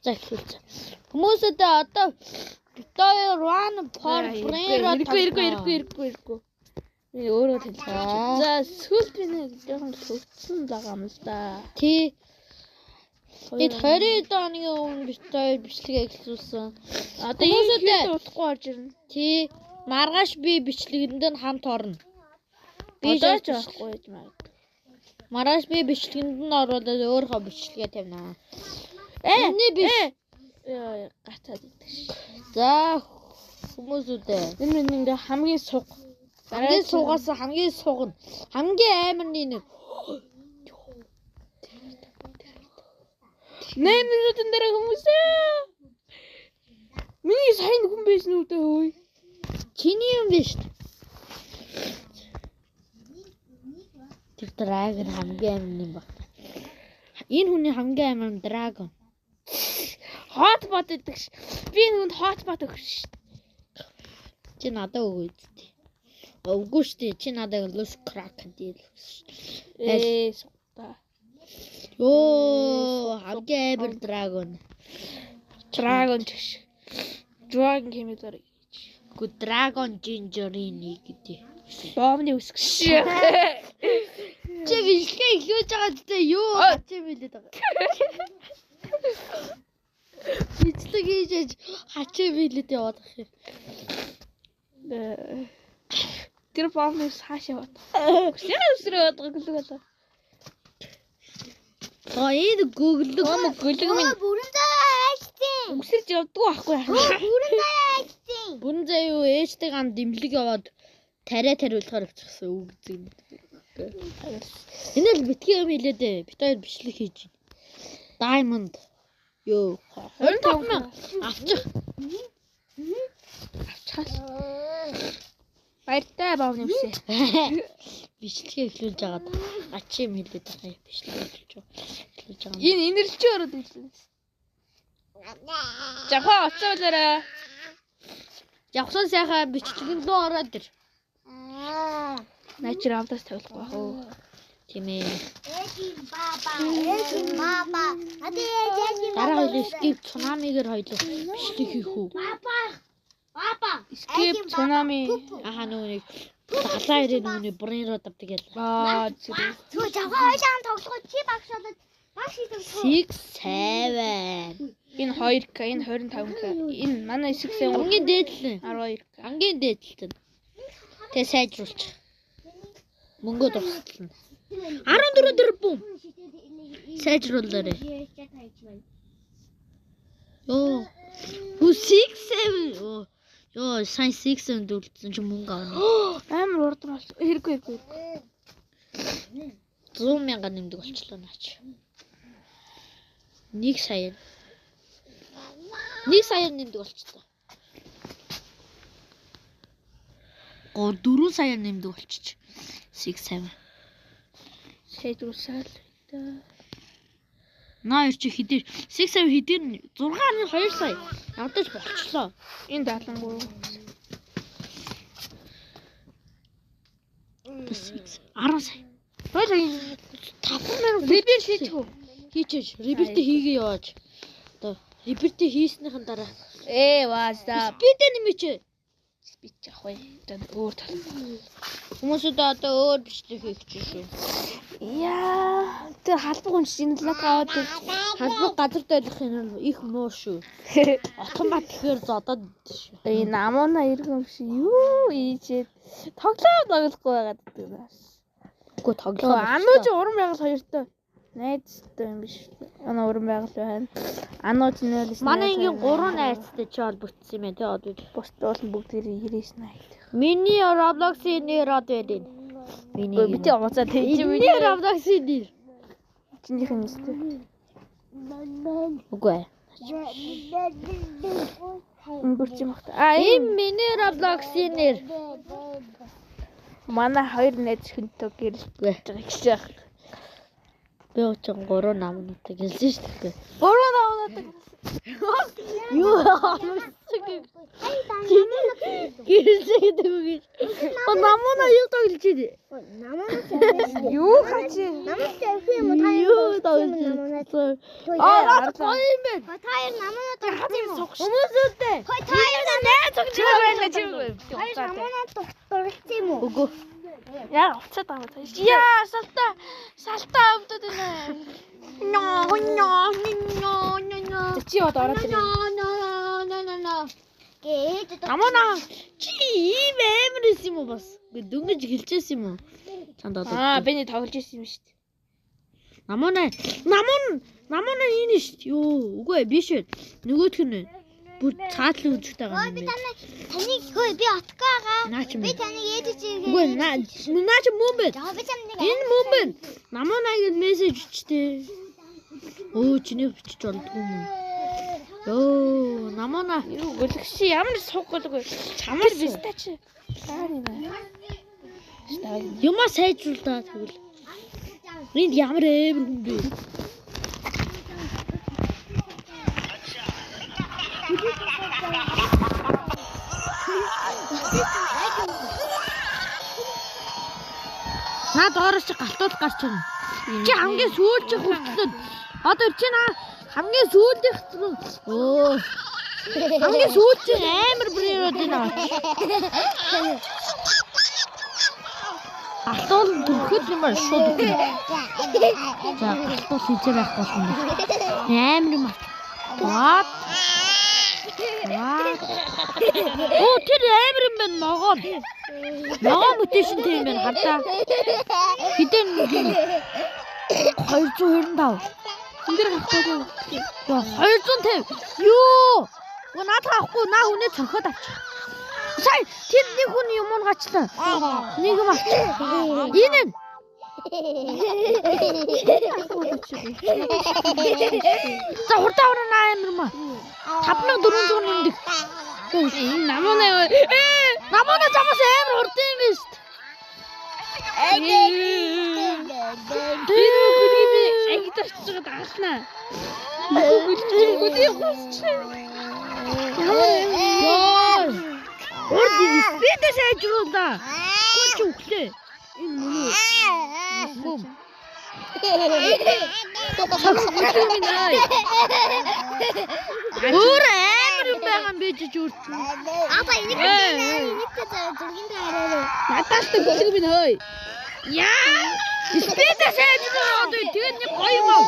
За эхлүүлцээ. Хүмүүсэд одоо Victoria Run for Brain ирэхгүй. Би өөрөө хэлчихсэн. За сүүл би нэг жоохон хөвцсөн байгаа юм л да. Тий. Бид 20 оны өмнө Victoria бичлэгээ эхлүүлсэн. Одоо хүмүүсэд удахгүй орж ирнэ. тий. Маргааш би бичлэгэнд нь хамт орно. Би ч болохгүй гэж магад. Маргааш би бичлэгэнд нь ороод өөрийнхөө бичлэгээ тавина. Эний би гатаад идэх ш. За хүмүүсүүд энэ ингээ хамгийн суг. Хамгийн суугаас хамгийн сугна. Хамгийн амарны нэг 8 минутын дараа хүмүүсээ. Миний сайн хүн байсан үү дээ хөөе. Чиний юм биш. Тэр драгон хамгийн амарны юм байна. Энэ хүний хамгийн амар нь драгон. Хотбот гэдэг ш. Би нүнд хотбот өгөх ш. Чи надад өгөө дээ. Үгүй шүү дээ. Чи надад лус крак гэдэг шүү. Сугта. Йоо, хамгийн амар драгон. Драгон ч. Драгон хэмээн. Гү драгон жинжерини гэдэг. Бомны үсгэж ш. Чи бичлэгээ эхлүүлж байгаа гэдэг юу хачаа билээд байгаа. Бичлэг хийж хачаа билээд яваад байгаа юм. Тэр бомны хаашаа бат. Өсрөөд байгаа. Энэ гөглөг минь бүрэн заяа ээжтэй. үсэрч явдггүй байхгүй яах. Бүрэн заяа ээжтэй. бүрэн заяа юу ээжтэй гам дэмлэг яваад тариулахаар өгчихсэн үг зэг. Энэ л битгий юм хэлээ дээ. Бид хоёр бичлэг хийж байна. Diamond ёо 25,000 авчих. Баяртай баавны үсээ. Бичлэгээ эхлүүлж агаад ачи юм хэлээд байгаа юм. Бичлэгээ эхлүүлж байгаа. Энэ инэрлчээ ороод ирсэн. Жахаа оцоолоорой. Явсан сайхан бичлэгэнд рүү ороод ир. Начир авдаас тавихгүй бах уу. Тийм ээ. Эжин баба. Ади эжин Дараа хоёул skip цунамигээр хоёул бичлэг хийх үү? баба. Skip цунами. Ахаа нүг далаа ирээ нүг брейн руу давдаг ял. Зүрх. Цоо жавга хойлон тоглох чи багшаад маш хийдэг. 6 7. Энэ 2К, энэ 25К. Энэ манай хэсэгсэн Ангийн дээдлэн. 12К. Ангийн дээдлэн. Тэгээ сайжруулч. Мөнгө дурсална. 14 тэрбум. Сайжруулаарай. Йоо. 6 7. Йоо, сайн 6 дүүлсэн чи мөнгө авна. Амар урд болж хэрэггүй. 100,000 нэмдэг болчлоо наач. 1 сая. 1 сая нэмдэг болчихлоо. 4 сая нэмдэг болчих. 6 7. Шийдвэрсэл та. Наа чи хэдэр 6 7 хэдэр 6.2 сая явдаж болчлоо. Энэ 73. 10 сая. Хойлоо 5,000 ребер шийдэх үү? хийчихэж реберт хийгээ яваач. Одоо реберт хийснийхэн дараа Васта. спидэ нэмээч. Спич ах бай. Өөр тал. Хүмүүсүүд одоо өөр бичлэг хийх шүү. Яа, тэр халбаг хүн чинь лаг аваад Халбаг газар дайлах юм их муу шүү. Отхон бат гэхээр зодод шүү. энэ намуна иргэн биш юу ийчээд тоглохгүй байгаад гэдэг. Үгүй тоглоо. Анууч уран байгаль хоёртой. Найзтай юм биш. Анаа уран байгаль байна. Анууч нэлээс. Манай ингийн 3 найзтай ч холбогдсон юм байна тий одоо. Бусд бол бүгд 99 найд. Миний Roblox-ийн нэр одоо байна. Миний Бити уцаа тэгж миний Roblox-ийн нэр. Чинийх юм өстэй. Үгүй. Бүрч юм хата. Энэ миний Roblox-ийн нэр. Манай хоёр найз хүнтэй гэрэлтэй байгаа гэж. Би очсон 3 намнуудыг хэлсэн шүү дээ. 3 намнаа Юу гэрэлцээ гэдэг үг гэж. Намана юу тоглож байна? Юу хаач? Намайг тавих юм уу? Юу тоглож байна? Гоё юм бэ. Таяр намайг тавих юм уу? Хүмүүстэй. Таяр намайг Чи байна чи. Таяр намайг тавих юм уу? Үгүй. Яа уцаад байгаа тааш. Яа салтаа өвдөд байна. Чи одоо ороод ирээ. Гээд Намана чи ийм амирс юм уу бас? Дөнгөж хэлчихсэн юм уу? Чанд одоо. Бэний тоглож ирсэн юм шүү дээ. Намана энэ шүү дээ. Юу, үгүй ээ биш ээ. Нөгөөх нь бүр цаатлын үзэгтэй байгаа юм байна. таныг хөөе би отгоогоо. Наа чи Би таныг ээдэж ирээ. үгүй наа чи мөн бэ? Яа би таныг Энэ мөн бэ? Наманаг мессеж өчтэй. Өө чиний бичиж болдгоо юм. Йоо, намана Юу гөлгши ямар сууггүй. Чамар бистэ чи. юмаа сайжруулдаа тэгвэл. Энд ямар эвэр хүн бэ? Наад доороос чи галтуул гарч ирнэ. Чи хамгийн сүүлчийн хүртлээд одоо чи хамгийн сүүлдийнх өө хамгийн сүүлчийн амар брэйрод энэ галтуул төрөхөд юм ба шууд өгнө. За галтуул хийжээ байх болно. Амар юм аа. What? Оо тэр амар юм байна ногоо. Ногоо мөтэшнтэй юм байна хардаа. Хідэн 295. Энд дэр гахгүй. Яа 250. Юу? Надад авахгүй наа үнэ цохоод авчих. Сая тэр нэг хүн юм уу гачлаа. Нэг юм авчих. Энэ нь за хурдаа орно амар маа. 5400 нэмдэг. Намана замаас амар хурд юм биш. Тэр гүрийби агитарч байгаа даалнаа. Гүрий хусч. Яа. Хурд спидэ сайжруулаа. Гүч өглөө. Энэ мөн үү? Мөн. Өөр амар юм байгаа юм байж үрд. Апа энийг зургийн дээр Надаас тэ гөлөг минь хөөе. Яа! Спидэ сайжруулаад тэгээд нэг гоё юм аа.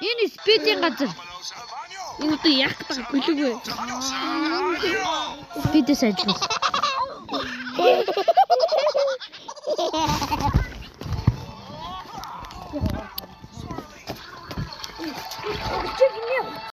Энэ спидийн газар. Энэ одоо яах гэдэг гөлөг вэ? Спидэ сайжруул.